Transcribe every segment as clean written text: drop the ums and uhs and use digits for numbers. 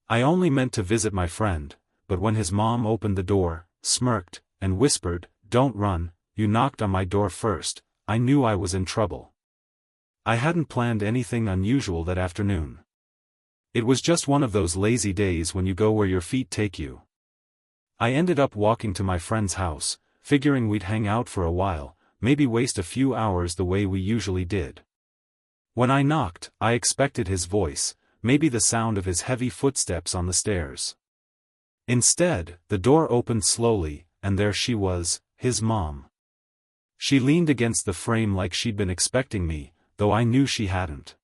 I only meant to visit my friend, but when his mom opened the door, smirked, and whispered, "Don't run, you knocked on my door first," I knew I was in trouble. I hadn't planned anything unusual that afternoon. It was just one of those lazy days when you go where your feet take you. I ended up walking to my friend's house, figuring we'd hang out for a while, maybe waste a few hours the way we usually did. When I knocked, I expected his voice, maybe the sound of his heavy footsteps on the stairs. Instead, the door opened slowly, and there she was, his mom. She leaned against the frame like she'd been expecting me, though I knew she hadn't.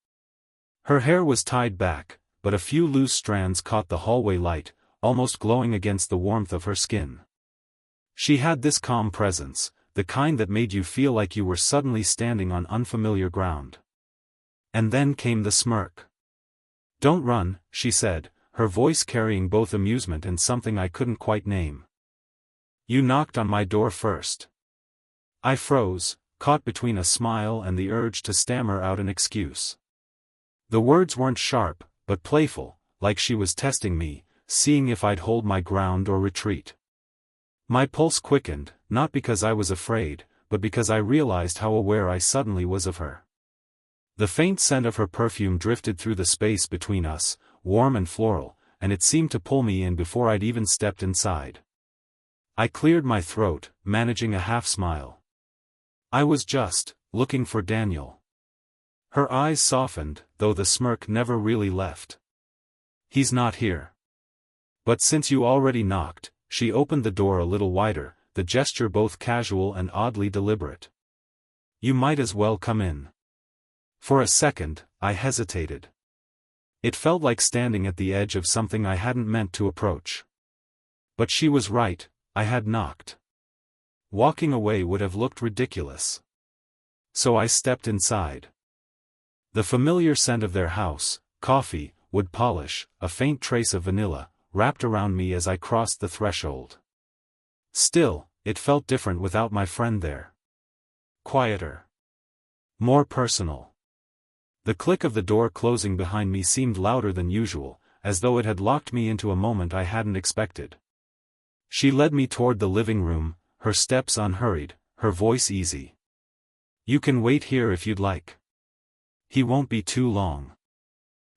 Her hair was tied back, but a few loose strands caught the hallway light, almost glowing against the warmth of her skin. She had this calm presence, the kind that made you feel like you were suddenly standing on unfamiliar ground. And then came the smirk. "Don't run," she said, her voice carrying both amusement and something I couldn't quite name. "You knocked on my door first." I froze, caught between a smile and the urge to stammer out an excuse. The words weren't sharp, but playful, like she was testing me, seeing if I'd hold my ground or retreat. My pulse quickened, not because I was afraid, but because I realized how aware I suddenly was of her. The faint scent of her perfume drifted through the space between us, warm and floral, and it seemed to pull me in before I'd even stepped inside. I cleared my throat, managing a half-smile. I was just looking for Daniel. Her eyes softened, though the smirk never really left. "He's not here." "But since you already knocked," she opened the door a little wider, the gesture both casual and oddly deliberate. "You might as well come in." For a second, I hesitated. It felt like standing at the edge of something I hadn't meant to approach. But she was right, I had knocked. Walking away would have looked ridiculous. So I stepped inside. The familiar scent of their house, coffee, wood polish, a faint trace of vanilla, wrapped around me as I crossed the threshold. Still, it felt different without my friend there. Quieter. More personal. The click of the door closing behind me seemed louder than usual, as though it had locked me into a moment I hadn't expected. She led me toward the living room, her steps unhurried, her voice easy. "You can wait here if you'd like. He won't be too long."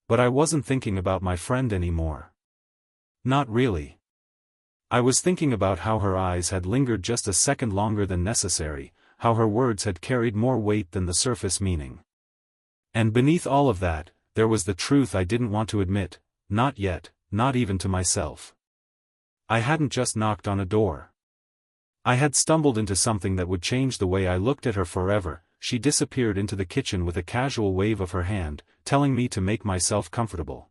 But I wasn't thinking about my friend anymore. Not really. I was thinking about how her eyes had lingered just a second longer than necessary, how her words had carried more weight than the surface meaning. And beneath all of that, there was the truth I didn't want to admit, not yet, not even to myself. I hadn't just knocked on a door. I had stumbled into something that would change the way I looked at her forever. She disappeared into the kitchen with a casual wave of her hand, telling me to make myself comfortable.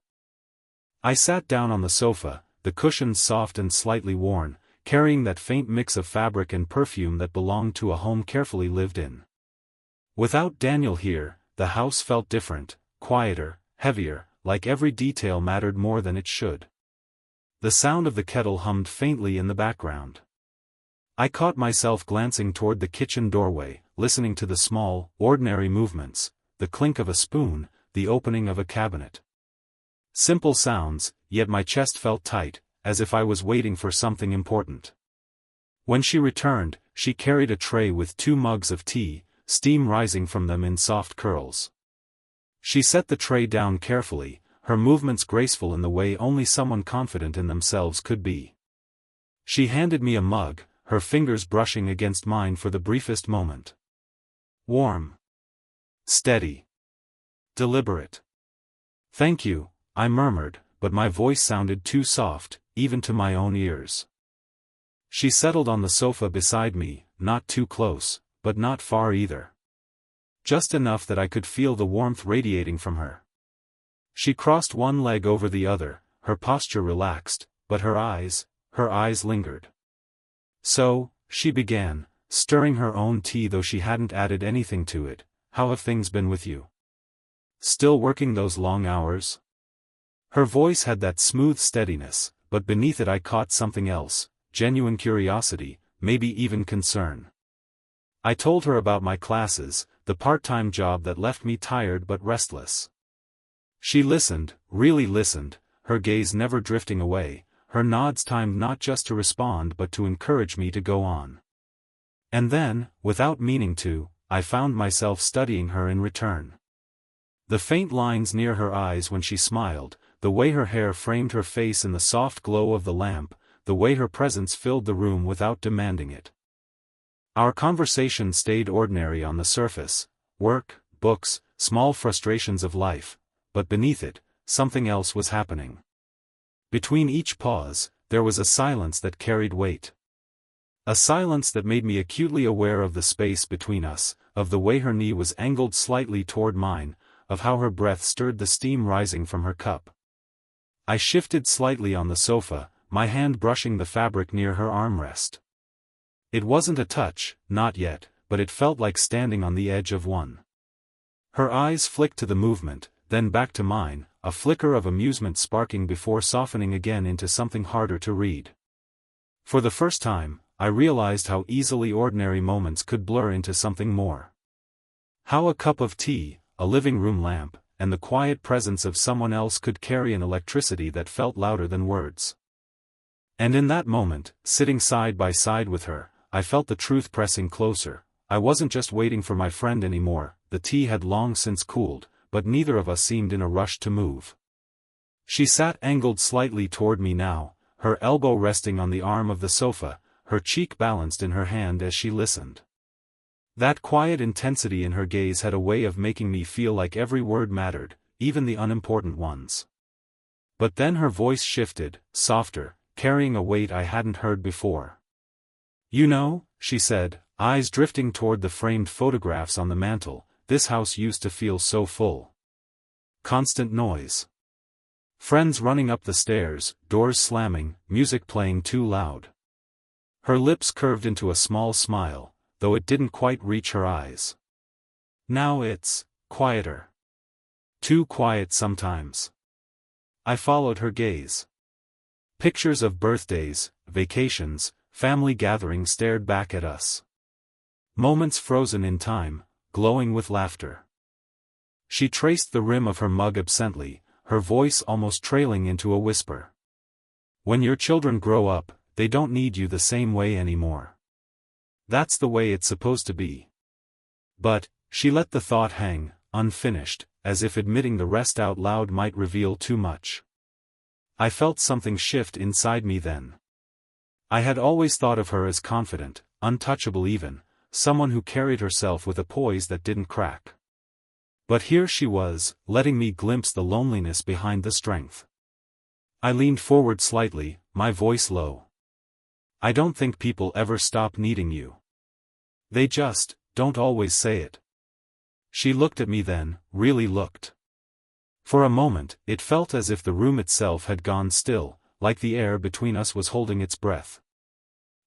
I sat down on the sofa, the cushions soft and slightly worn, carrying that faint mix of fabric and perfume that belonged to a home carefully lived in. Without Daniel here, the house felt different, quieter, heavier, like every detail mattered more than it should. The sound of the kettle hummed faintly in the background. I caught myself glancing toward the kitchen doorway, listening to the small, ordinary movements, the clink of a spoon, the opening of a cabinet. Simple sounds, yet my chest felt tight, as if I was waiting for something important. When she returned, she carried a tray with 2 mugs of tea, steam rising from them in soft curls. She set the tray down carefully, her movements graceful in the way only someone confident in themselves could be. She handed me a mug, her fingers brushing against mine for the briefest moment. Warm. Steady. Deliberate. "Thank you," I murmured, but my voice sounded too soft, even to my own ears. She settled on the sofa beside me, not too close, but not far either. Just enough that I could feel the warmth radiating from her. She crossed one leg over the other, her posture relaxed, but her eyes lingered. "So," she began, stirring her own tea though she hadn't added anything to it, "how have things been with you? Still working those long hours?" Her voice had that smooth steadiness, but beneath it I caught something else, genuine curiosity, maybe even concern. I told her about my classes, the part-time job that left me tired but restless. She listened, really listened, her gaze never drifting away, her nods timed not just to respond but to encourage me to go on. And then, without meaning to, I found myself studying her in return. The faint lines near her eyes when she smiled, the way her hair framed her face in the soft glow of the lamp, the way her presence filled the room without demanding it. Our conversation stayed ordinary on the surface: work, books, small frustrations of life, but beneath it, something else was happening. Between each pause, there was a silence that carried weight. A silence that made me acutely aware of the space between us, of the way her knee was angled slightly toward mine, of how her breath stirred the steam rising from her cup. I shifted slightly on the sofa, my hand brushing the fabric near her armrest. It wasn't a touch, not yet, but it felt like standing on the edge of one. Her eyes flicked to the movement, then back to mine, a flicker of amusement sparking before softening again into something harder to read. For the first time, I realized how easily ordinary moments could blur into something more. How a cup of tea, a living room lamp, and the quiet presence of someone else could carry an electricity that felt louder than words. And in that moment, sitting side by side with her, I felt the truth pressing closer. I wasn't just waiting for my friend anymore. The tea had long since cooled, but neither of us seemed in a rush to move. She sat angled slightly toward me now, her elbow resting on the arm of the sofa, her cheek balanced in her hand as she listened. That quiet intensity in her gaze had a way of making me feel like every word mattered, even the unimportant ones. But then her voice shifted, softer, carrying a weight I hadn't heard before. "You know," she said, eyes drifting toward the framed photographs on the mantel, "this house used to feel so full. Constant noise. Friends running up the stairs, doors slamming, music playing too loud." Her lips curved into a small smile, though it didn't quite reach her eyes. "Now it's quieter. Too quiet sometimes." I followed her gaze. Pictures of birthdays, vacations, family gatherings stared back at us. Moments frozen in time, glowing with laughter. She traced the rim of her mug absently, her voice almost trailing into a whisper. "When your children grow up, they don't need you the same way anymore. That's the way it's supposed to be." But, she let the thought hang, unfinished, as if admitting the rest out loud might reveal too much. I felt something shift inside me then. I had always thought of her as confident, untouchable even, someone who carried herself with a poise that didn't crack. But here she was, letting me glimpse the loneliness behind the strength. I leaned forward slightly, my voice low. "I don't think people ever stop needing you. They just don't always say it." She looked at me then, really looked. For a moment, it felt as if the room itself had gone still, like the air between us was holding its breath.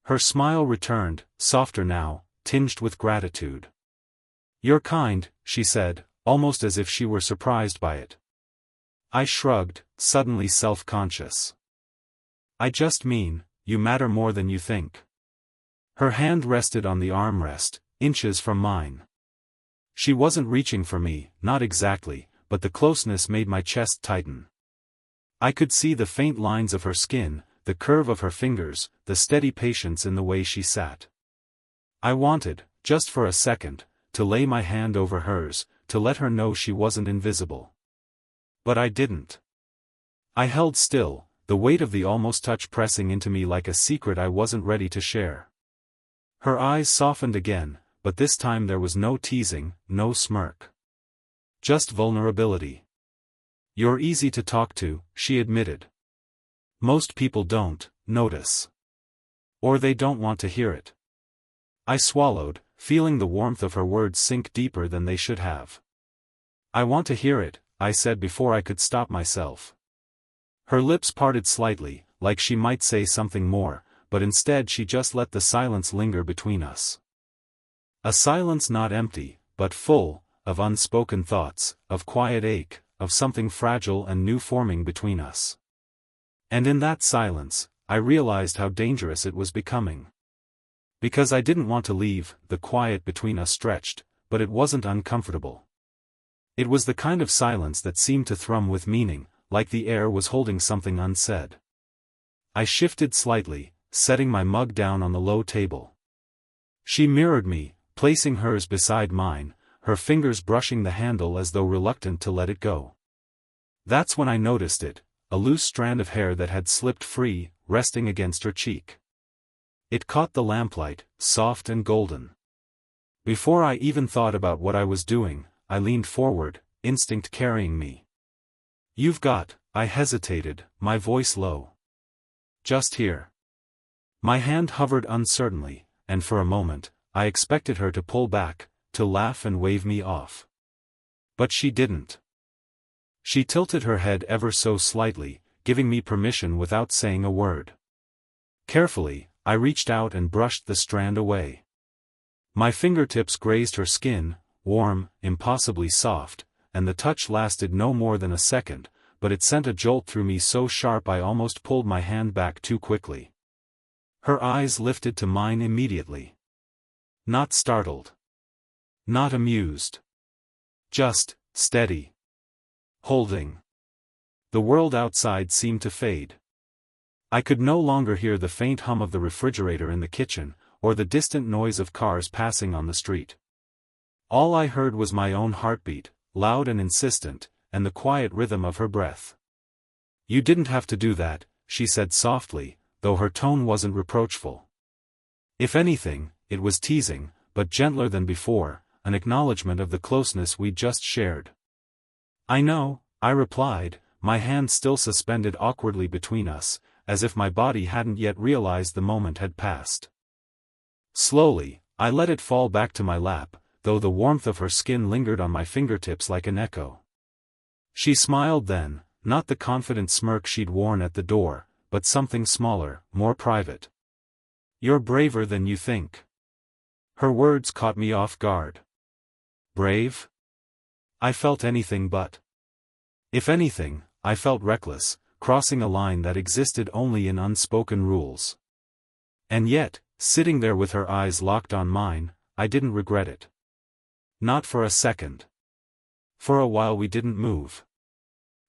Her smile returned, softer now, tinged with gratitude. "You're kind," she said, almost as if she were surprised by it. I shrugged, suddenly self-conscious. "I just mean, you matter more than you think." Her hand rested on the armrest, inches from mine. She wasn't reaching for me, not exactly, but the closeness made my chest tighten. I could see the faint lines of her skin, the curve of her fingers, the steady patience in the way she sat. I wanted, just for a second, to lay my hand over hers, to let her know she wasn't invisible. But I didn't. I held still, the weight of the almost touch pressing into me like a secret I wasn't ready to share. Her eyes softened again, but this time there was no teasing, no smirk. Just vulnerability. "You're easy to talk to," she admitted. "Most people don't notice. Or they don't want to hear it." I swallowed, feeling the warmth of her words sink deeper than they should have. "I want to hear it," I said before I could stop myself. Her lips parted slightly, like she might say something more, but instead she just let the silence linger between us. A silence not empty, but full, of unspoken thoughts, of quiet ache, of something fragile and new forming between us. And in that silence, I realized how dangerous it was becoming. Because I didn't want to leave, the quiet between us stretched, but it wasn't uncomfortable. It was the kind of silence that seemed to thrum with meaning, like the air was holding something unsaid. I shifted slightly, setting my mug down on the low table. She mirrored me, placing hers beside mine, her fingers brushing the handle as though reluctant to let it go. That's when I noticed it, a loose strand of hair that had slipped free, resting against her cheek. It caught the lamplight, soft and golden. Before I even thought about what I was doing, I leaned forward, instinct carrying me. "You've got," I hesitated, my voice low. "Just here." My hand hovered uncertainly, and for a moment, I expected her to pull back, to laugh and wave me off. But she didn't. She tilted her head ever so slightly, giving me permission without saying a word. Carefully, I reached out and brushed the strand away. My fingertips grazed her skin, warm, impossibly soft, and the touch lasted no more than a second, but it sent a jolt through me so sharp I almost pulled my hand back too quickly. Her eyes lifted to mine immediately. Not startled. Not amused. Just, steady. Holding. The world outside seemed to fade. I could no longer hear the faint hum of the refrigerator in the kitchen, or the distant noise of cars passing on the street. All I heard was my own heartbeat, loud and insistent, and the quiet rhythm of her breath. "You didn't have to do that," she said softly, though her tone wasn't reproachful. If anything, it was teasing, but gentler than before, an acknowledgement of the closeness we'd just shared. "I know," I replied, my hand still suspended awkwardly between us, as if my body hadn't yet realized the moment had passed. Slowly, I let it fall back to my lap, though the warmth of her skin lingered on my fingertips like an echo. She smiled then, not the confident smirk she'd worn at the door, but something smaller, more private. "You're braver than you think." Her words caught me off guard. Brave? I felt anything but. If anything, I felt reckless, crossing a line that existed only in unspoken rules. And yet, sitting there with her eyes locked on mine, I didn't regret it. Not for a second. For a while we didn't move.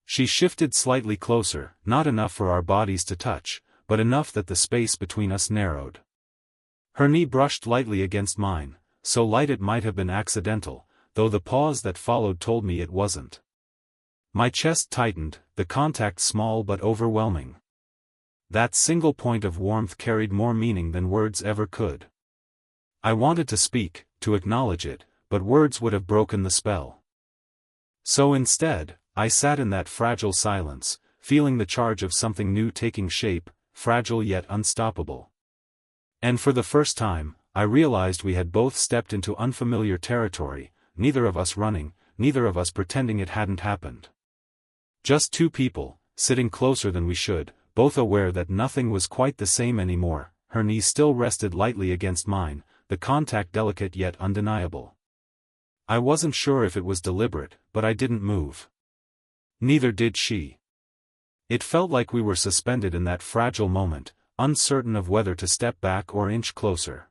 She shifted slightly closer, not enough for our bodies to touch, but enough that the space between us narrowed. Her knee brushed lightly against mine, so light it might have been accidental, though the pause that followed told me it wasn't. My chest tightened, the contact small but overwhelming. That single point of warmth carried more meaning than words ever could. I wanted to speak, to acknowledge it, but words would have broken the spell. So instead, I sat in that fragile silence, feeling the charge of something new taking shape, fragile yet unstoppable. And for the first time, I realized we had both stepped into unfamiliar territory, neither of us running, neither of us pretending it hadn't happened. Just two people, sitting closer than we should, both aware that nothing was quite the same anymore. Her knee still rested lightly against mine, the contact delicate yet undeniable. I wasn't sure if it was deliberate, but I didn't move. Neither did she. It felt like we were suspended in that fragile moment, uncertain of whether to step back or inch closer.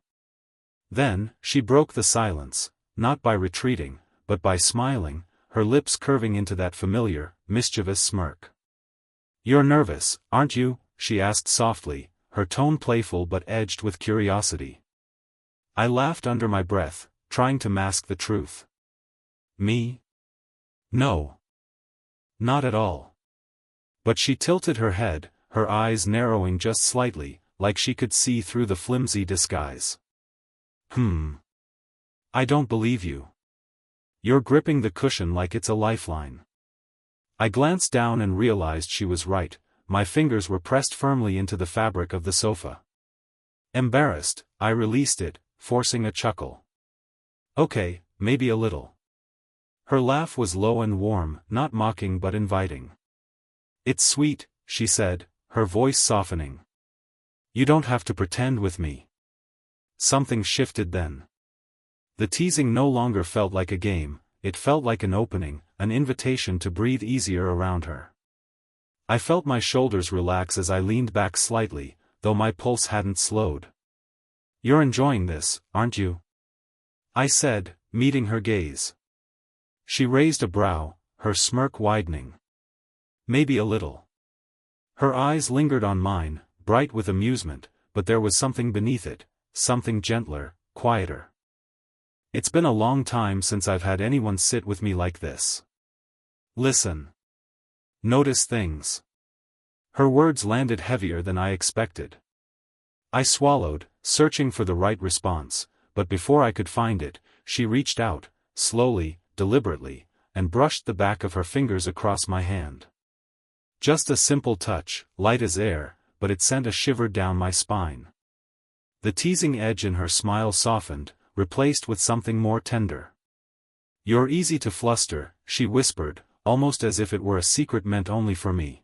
Then, she broke the silence, not by retreating, but by smiling, her lips curving into that familiar, mischievous smirk. "You're nervous, aren't you?" she asked softly, her tone playful but edged with curiosity. I laughed under my breath, trying to mask the truth. "Me? No. Not at all." But she tilted her head, her eyes narrowing just slightly, like she could see through the flimsy disguise. I don't believe you. You're gripping the cushion like it's a lifeline." I glanced down and realized she was right, my fingers were pressed firmly into the fabric of the sofa. Embarrassed, I released it, forcing a chuckle. "Okay, maybe a little." Her laugh was low and warm, not mocking but inviting. "It's sweet," she said, her voice softening. "You don't have to pretend with me." Something shifted then. The teasing no longer felt like a game, it felt like an opening, an invitation to breathe easier around her. I felt my shoulders relax as I leaned back slightly, though my pulse hadn't slowed. "You're enjoying this, aren't you?" I said, meeting her gaze. She raised a brow, her smirk widening. Maybe a little. Her eyes lingered on mine, bright with amusement, but there was something beneath it, something gentler, quieter. It's been a long time since I've had anyone sit with me like this. Listen. Notice things. Her words landed heavier than I expected. I swallowed, searching for the right response, but before I could find it, she reached out, slowly, deliberately, and brushed the back of her fingers across my hand. Just a simple touch, light as air, but it sent a shiver down my spine. The teasing edge in her smile softened, replaced with something more tender. "You're easy to fluster," she whispered, almost as if it were a secret meant only for me.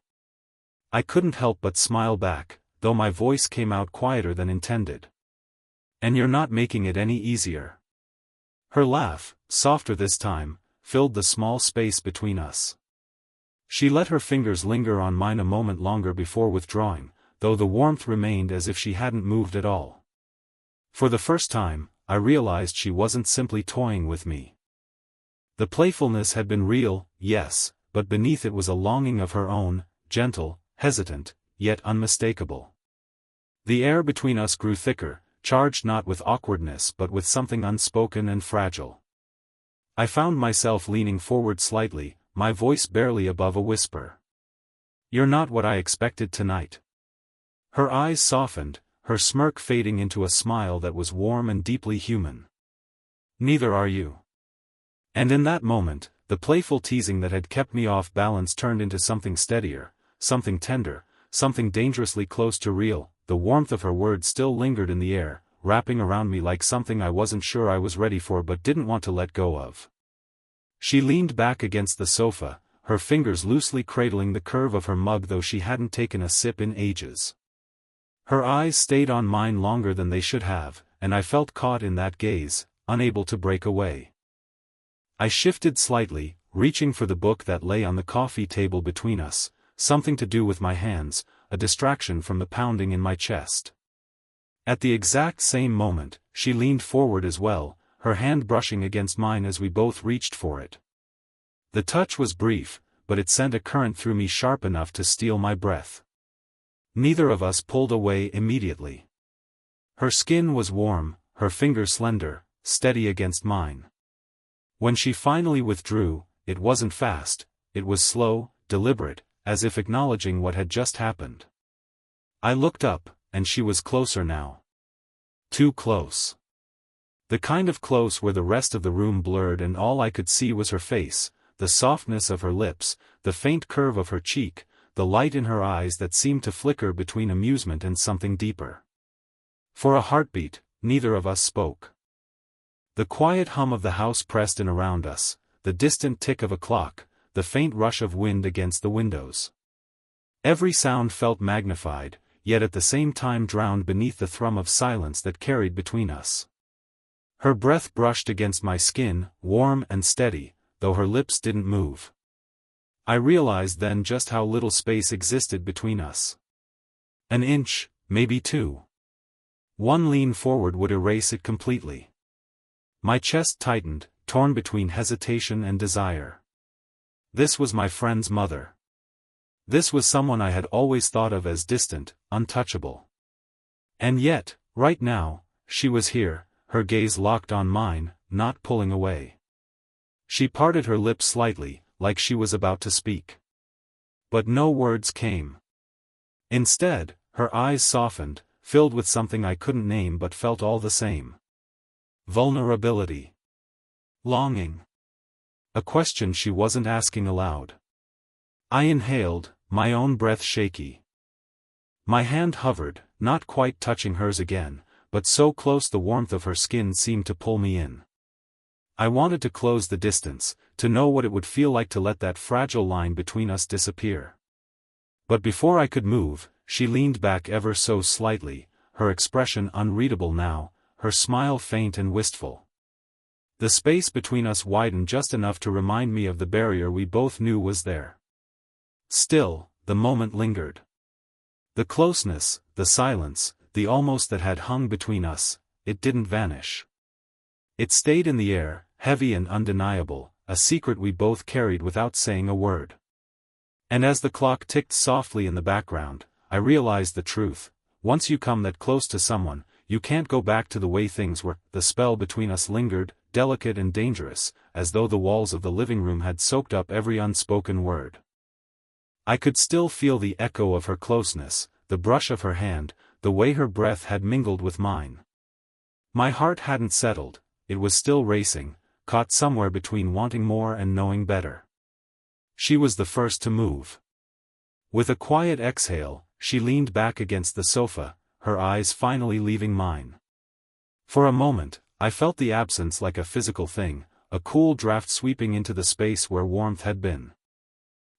I couldn't help but smile back, though my voice came out quieter than intended. "And you're not making it any easier." Her laugh, softer this time, filled the small space between us. She let her fingers linger on mine a moment longer before withdrawing, though the warmth remained as if she hadn't moved at all. For the first time, I realized she wasn't simply toying with me. The playfulness had been real, yes, but beneath it was a longing of her own, gentle, hesitant, yet unmistakable. The air between us grew thicker, charged not with awkwardness but with something unspoken and fragile. I found myself leaning forward slightly, my voice barely above a whisper. "You're not what I expected tonight." Her eyes softened, her smirk fading into a smile that was warm and deeply human. "Neither are you." And in that moment, the playful teasing that had kept me off balance turned into something steadier, something tender, something dangerously close to real. The warmth of her words still lingered in the air, wrapping around me like something I wasn't sure I was ready for but didn't want to let go of. She leaned back against the sofa, her fingers loosely cradling the curve of her mug though she hadn't taken a sip in ages. Her eyes stayed on mine longer than they should have, and I felt caught in that gaze, unable to break away. I shifted slightly, reaching for the book that lay on the coffee table between us, something to do with my hands, a distraction from the pounding in my chest. At the exact same moment, she leaned forward as well, her hand brushing against mine as we both reached for it. The touch was brief, but it sent a current through me sharp enough to steal my breath. Neither of us pulled away immediately. Her skin was warm, her fingers slender, steady against mine. When she finally withdrew, it wasn't fast, it was slow, deliberate, as if acknowledging what had just happened. I looked up, and she was closer now. Too close. The kind of close where the rest of the room blurred and all I could see was her face, the softness of her lips, the faint curve of her cheek, the light in her eyes that seemed to flicker between amusement and something deeper. For a heartbeat, neither of us spoke. The quiet hum of the house pressed in around us, the distant tick of a clock, the faint rush of wind against the windows. Every sound felt magnified, yet at the same time drowned beneath the thrum of silence that carried between us. Her breath brushed against my skin, warm and steady, though her lips didn't move. I realized then just how little space existed between us. An inch, maybe two. One lean forward would erase it completely. My chest tightened, torn between hesitation and desire. This was my friend's mother. This was someone I had always thought of as distant, untouchable. And yet, right now, she was here, her gaze locked on mine, not pulling away. She parted her lips slightly, like she was about to speak. But no words came. Instead, her eyes softened, filled with something I couldn't name but felt all the same. Vulnerability. Longing. A question she wasn't asking aloud. I inhaled, my own breath shaky. My hand hovered, not quite touching hers again, but so close the warmth of her skin seemed to pull me in. I wanted to close the distance, to know what it would feel like to let that fragile line between us disappear. But before I could move, she leaned back ever so slightly, her expression unreadable now, her smile faint and wistful. The space between us widened just enough to remind me of the barrier we both knew was there. Still, the moment lingered. The closeness, the silence, the almost that had hung between us, it didn't vanish. It stayed in the air, heavy and undeniable, a secret we both carried without saying a word. And as the clock ticked softly in the background, I realized the truth. Once you come that close to someone, you can't go back to the way things were. The spell between us lingered, delicate and dangerous, as though the walls of the living room had soaked up every unspoken word. I could still feel the echo of her closeness, the brush of her hand, the way her breath had mingled with mine. My heart hadn't settled, it was still racing, caught somewhere between wanting more and knowing better. She was the first to move. With a quiet exhale, she leaned back against the sofa, her eyes finally leaving mine. For a moment, I felt the absence like a physical thing, a cool draft sweeping into the space where warmth had been.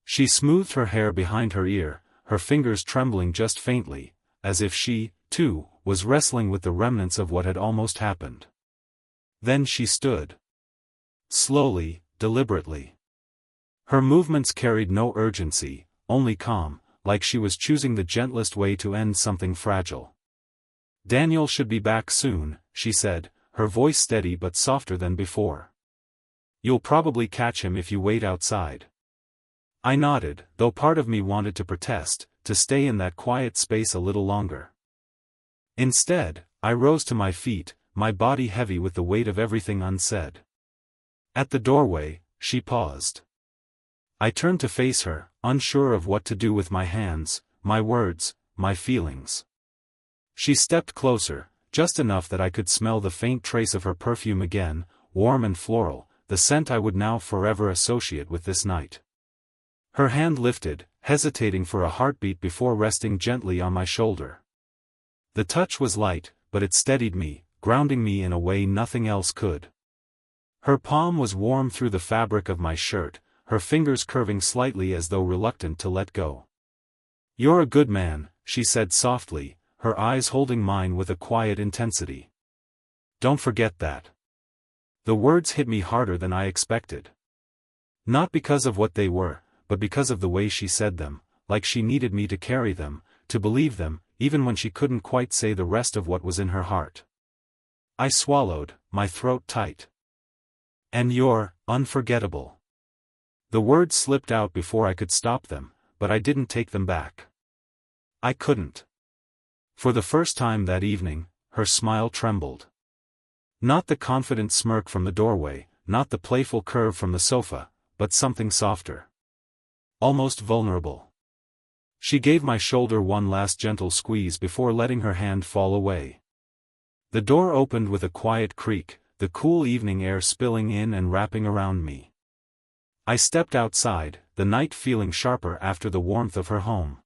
She smoothed her hair behind her ear, her fingers trembling just faintly, as if she, too, was wrestling with the remnants of what had almost happened. Then she stood. Slowly, deliberately. Her movements carried no urgency, only calm, like she was choosing the gentlest way to end something fragile. "Daniel should be back soon," she said, her voice steady but softer than before. "You'll probably catch him if you wait outside." I nodded, though part of me wanted to protest, to stay in that quiet space a little longer. Instead, I rose to my feet, my body heavy with the weight of everything unsaid. At the doorway, she paused. I turned to face her, unsure of what to do with my hands, my words, my feelings. She stepped closer, just enough that I could smell the faint trace of her perfume again, warm and floral, the scent I would now forever associate with this night. Her hand lifted, hesitating for a heartbeat before resting gently on my shoulder. The touch was light, but it steadied me, grounding me in a way nothing else could. Her palm was warm through the fabric of my shirt, her fingers curving slightly as though reluctant to let go. "You're a good man," she said softly, her eyes holding mine with a quiet intensity. "Don't forget that." The words hit me harder than I expected. Not because of what they were, but because of the way she said them, like she needed me to carry them, to believe them, even when she couldn't quite say the rest of what was in her heart. I swallowed, my throat tight. "And you're unforgettable." The words slipped out before I could stop them, but I didn't take them back. I couldn't. For the first time that evening, her smile trembled. Not the confident smirk from the doorway, not the playful curve from the sofa, but something softer. Almost vulnerable. She gave my shoulder one last gentle squeeze before letting her hand fall away. The door opened with a quiet creak, the cool evening air spilling in and wrapping around me. I stepped outside, the night feeling sharper after the warmth of her home.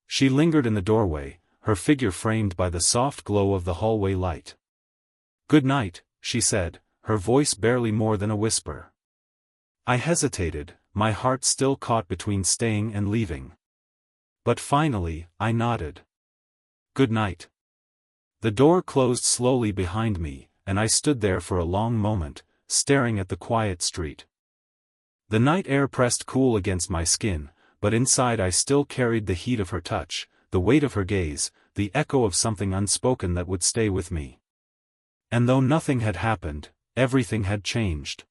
She lingered in the doorway, her figure framed by the soft glow of the hallway light. "Good night," she said, her voice barely more than a whisper. I hesitated, my heart still caught between staying and leaving. But finally, I nodded. "Good night." The door closed slowly behind me, and I stood there for a long moment, staring at the quiet street. The night air pressed cool against my skin, but inside I still carried the heat of her touch, the weight of her gaze, the echo of something unspoken that would stay with me. And though nothing had happened, everything had changed.